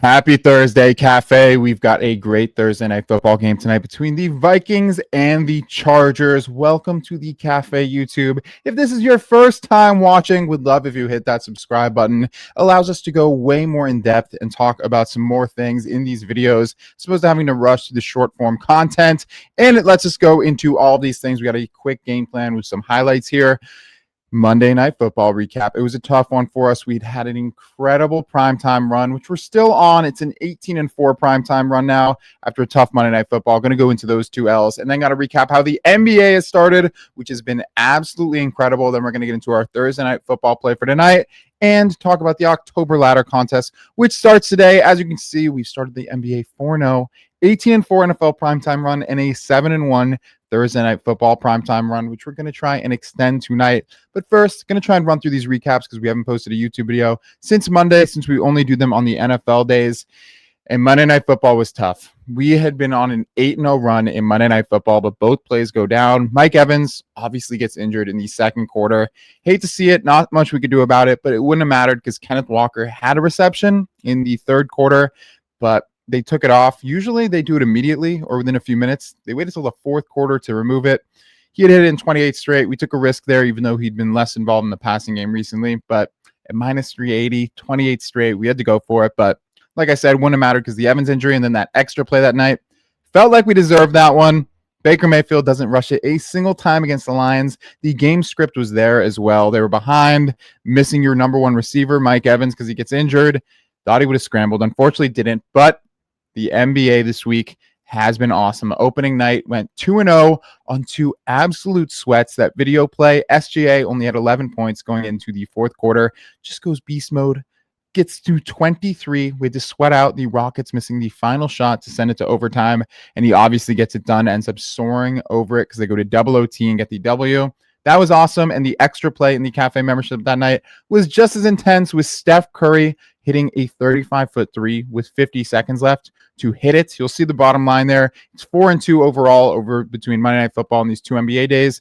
Happy Thursday, Cafe. We've got a great Thursday night football game tonight between the Vikings and the Chargers. Welcome to the Cafe YouTube. If this is your first time watching, would love if you hit that subscribe button. Allows us to go way more in depth and talk about some more things in these videos, as opposed to having to rush to the short form content. And it lets us go into all these things. We got a quick game plan with some highlights here. Monday Night Football recap. It was a tough one for us. We'd had an incredible primetime run, which we're still on. It's an 18-4 primetime run now after a tough Monday Night Football. Going to go into those two L's and then got to recap how the NBA has started, which has been absolutely incredible. Then we're going to get into our Thursday Night Football play for tonight and talk about the October Ladder Contest, which starts today. As you can see, we started the NBA 4-0, 18-4 NFL primetime run, and a 7-1 Thursday Night Football primetime run, which we're going to try and extend tonight. But first, going to try and run through these recaps because we haven't posted a YouTube video since Monday, since we only do them on the NFL days. And Monday Night Football was tough. We had been on an 8-0 run in Monday Night Football, but both plays go down. Mike Evans obviously gets injured in the second quarter. Hate to see it. Not much we could do about it, but it wouldn't have mattered because Kenneth Walker had a reception in the third quarter, but they took it off. Usually they do it immediately or within a few minutes. They waited until the fourth quarter to remove it. He had hit it in 28 straight. We took a risk there, even though he'd been less involved in the passing game recently. But at minus 380, 28 straight, we had to go for it. But like I said, wouldn't have mattered because the Evans injury and then that extra play that night felt like we deserved that one. Baker Mayfield doesn't rush it a single time against the Lions. The game script was there as well. They were behind, missing your number one receiver, Mike Evans, because he gets injured. Thought he would have scrambled. Unfortunately, didn't. But the NBA this week has been awesome. Opening night went 2-0 on two absolute sweats. That video play, SGA only had 11 points going into the fourth quarter. Just goes beast mode. Gets to 23. We had to sweat out the Rockets missing the final shot to send it to overtime. And he obviously gets it done. Ends up soaring over it because they go to double OT and get the W. That was awesome. And the extra play in the Cafe membership that night was just as intense, with Steph Curry hitting a 35-foot three with 50 seconds left to hit it. You'll see the bottom line there. It's 4-2 overall over between Monday Night Football and these two NBA days.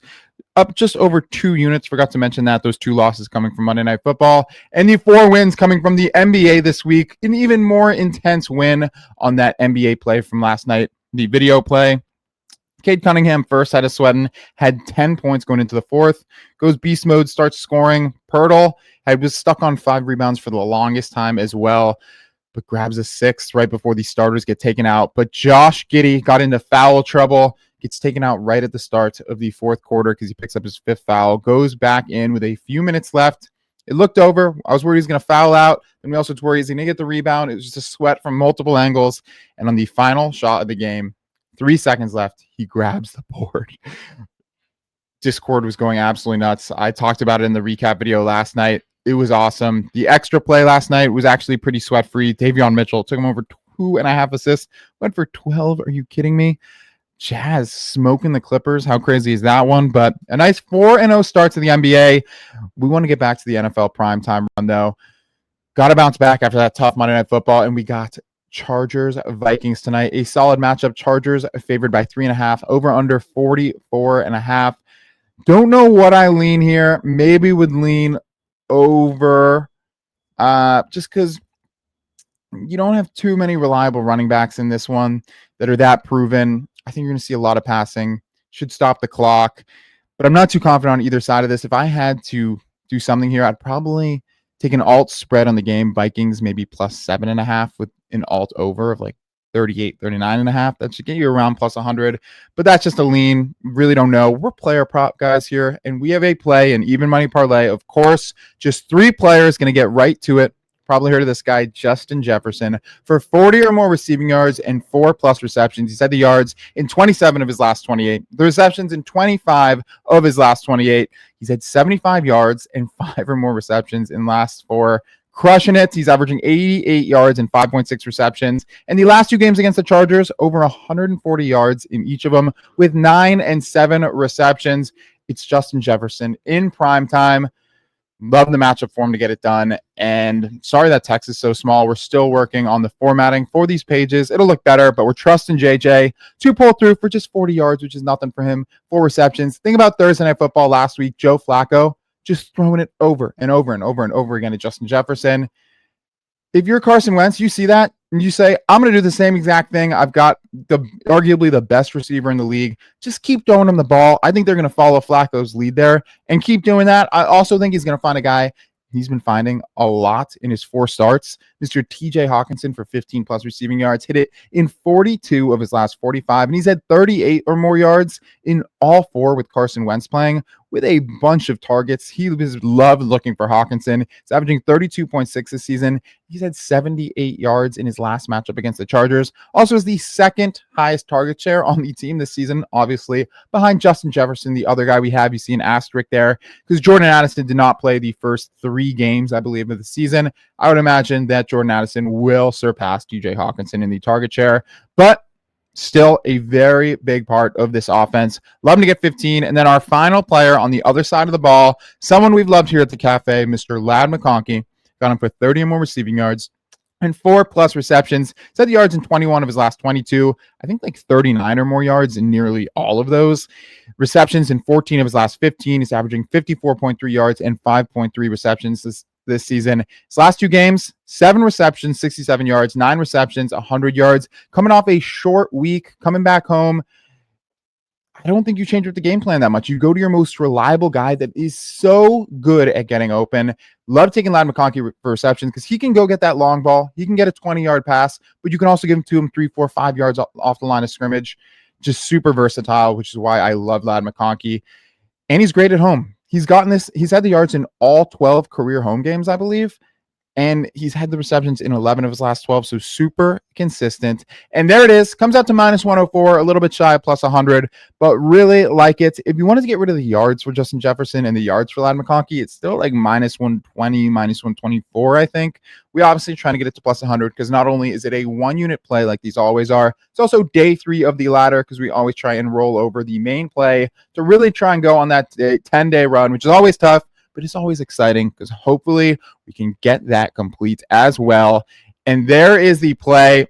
Up just over 2 units. Forgot to mention that. Those 2 losses coming from Monday Night Football. And the 4 wins coming from the NBA this week. An even more intense win on that NBA play from last night. The video play. Cade Cunningham first had a sweating, had 10 points going into the fourth, goes beast mode, starts scoring. Pirtle was stuck on 5 rebounds for the longest time as well, but grabs a 6th right before the starters get taken out. But Josh Giddey got into foul trouble, gets taken out right at the start of the fourth quarter because he picks up his 5th foul, goes back in with a few minutes left. It looked over. I was worried he was going to foul out, and we also worried he's going to get the rebound. It was just a sweat from multiple angles, and on the final shot of the game, 3 seconds left, he grabs the board. Discord was going absolutely nuts. I talked about it in the recap video last night. It was awesome. The extra play last night was actually pretty sweat-free. Davion Mitchell took him over 2.5 assists. Went for 12. Are you kidding me? Jazz smoking the Clippers. How crazy is that one? But a nice 4-0 start to the NBA. We want to get back to the NFL primetime run, though. Got to bounce back after that tough Monday Night Football, and we got Chargers Vikings tonight. A solid matchup. Chargers favored by 3.5. Over under 44.5. Don't know what I lean here. Maybe would lean over just because you don't have too many reliable running backs in this one that are that proven. I think you're going to see a lot of passing. Should stop the clock. But I'm not too confident on either side of this. If I had to do something here, I'd probably take an alt spread on the game. Vikings maybe plus 7.5 with an alt over of like 38, 39.5. That should get you around plus 100. But that's just a lean. Really don't know. We're player prop guys here, and we have a play, an even money parlay. Of course, just 3 players going to get right to it. Probably heard of this guy, Justin Jefferson, for 40 or more receiving yards and 4+ receptions. He's had the yards in 27 of his last 28. The receptions in 25 of his last 28. He's had 75 yards and 5 or more receptions in last 4. Crushing it. He's averaging 88 yards and 5.6 receptions. And the last 2 games against the Chargers, over 140 yards in each of them with 9 and 7 receptions. It's Justin Jefferson in prime time. Love the matchup for him to get it done. And sorry that text is so small. We're still working on the formatting for these pages. It'll look better, but we're trusting JJ to pull through for just 40 yards, which is nothing for him. 4 receptions. Think about Thursday Night Football last week. Joe Flacco just throwing it over and over and over and over again to Justin Jefferson. if you're Carson Wentz, you see that and you say, I'm going to do the same exact thing. I've got arguably the best receiver in the league. Just keep throwing him the ball. I think they're going to follow Flacco's lead there and keep doing that. I also think he's going to find a guy he's been finding a lot in his 4 starts. Mr. TJ Hawkinson for 15 plus receiving yards, hit it in 42 of his last 45, and he's had 38 or more yards in all 4 with Carson Wentz playing, with a bunch of targets. He loved looking for Hawkinson. He's averaging 32.6 this season. He's had 78 yards in his last matchup against the Chargers. Also is the second highest target share on the team this season, obviously, behind Justin Jefferson, the other guy we have. You see an asterisk there because Jordan Addison did not play the first 3 games, I believe, of the season. I would imagine that Jordan Addison will surpass TJ Hawkinson in the target share, but still a very big part of this offense. Love him to get 15. And then our final player on the other side of the ball, someone we've loved here at the cafe, Mr. Ladd McConkey, got him for 30 or more receiving yards and 4 plus receptions. Set the yards in 21 of his last 22. I think like 39 or more yards in nearly all of those. Receptions in 14 of his last 15. He's averaging 54.3 yards and 5.3 receptions this season. His last 2 games, 7 receptions, 67 yards, 9 receptions, 100 yards. Coming off a short week, coming back home. I don't think you change up the game plan that much. You go to your most reliable guy that is so good at getting open. Love taking Ladd McConkey for receptions because he can go get that long ball. He can get a 20-yard pass, but you can also give him to him 3, 4, 5 yards off the line of scrimmage. Just super versatile, which is why I love Ladd McConkey. And he's great at home. He's had the yards in all 12 career home games, I believe. And he's had the receptions in 11 of his last 12, so super consistent. And there it is. Comes out to minus 104, a little bit shy of plus 100, but really like it. If you wanted to get rid of the yards for Justin Jefferson and the yards for Ladd McConkey, it's still like minus 120, minus 124, I think. We obviously trying to get it to plus 100 because not only is it a 1-unit play like these always are, it's also day 3 of the ladder because we always try and roll over the main play to really try and go on that 10-day run, which is always tough. But it's always exciting because hopefully we can get that complete as well. And there is the play.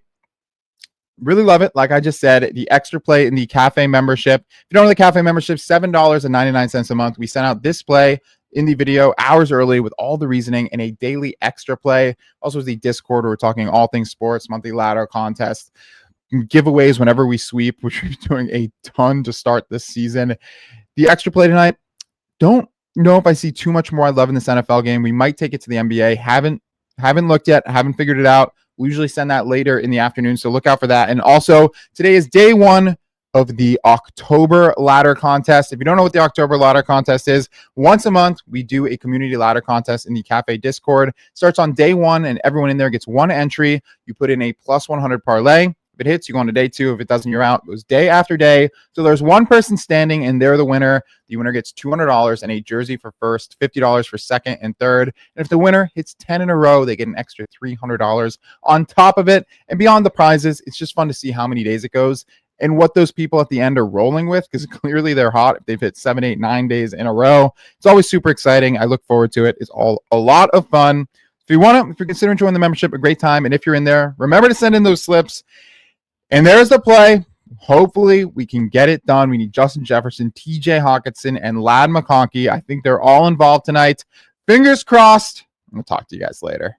Really love it. Like I just said, the extra play in the cafe membership. If you don't have the cafe membership, $7.99 a month. We sent out this play in the video hours early with all the reasoning and a daily extra play. Also, is the Discord where we're talking all things sports, monthly ladder contest, giveaways whenever we sweep, which we're doing a ton to start this season. The extra play tonight, don't know if I see too much more I love in this NFL game. We might take it to the NBA. Haven't looked yet. Haven't figured it out. We usually send that later in the afternoon, so look out for that. And also, today is day 1 of the October ladder contest. If you don't know what the October ladder contest is, once a month, we do a community ladder contest in the Cafe Discord. Starts on day 1, and everyone in there gets 1 entry. You put in a plus 100 parlay. If it hits, you go on to day 2. If it doesn't, you're out. It goes day after day. So there's one person standing, and they're the winner. The winner gets $200 and a jersey for first, $50 for second and third. And if the winner hits 10 in a row, they get an extra $300 on top of it. And beyond the prizes, it's just fun to see how many days it goes and what those people at the end are rolling with, because clearly they're hot if they've hit 7, 8, 9 days in a row. It's always super exciting. I look forward to it. It's all a lot of fun. If you're considering joining the membership, a great time. And if you're in there, remember to send in those slips. And there's the play. Hopefully, we can get it done. We need Justin Jefferson, TJ Hawkinson, and Ladd McConkey. I think they're all involved tonight. Fingers crossed. I'm going to talk to you guys later.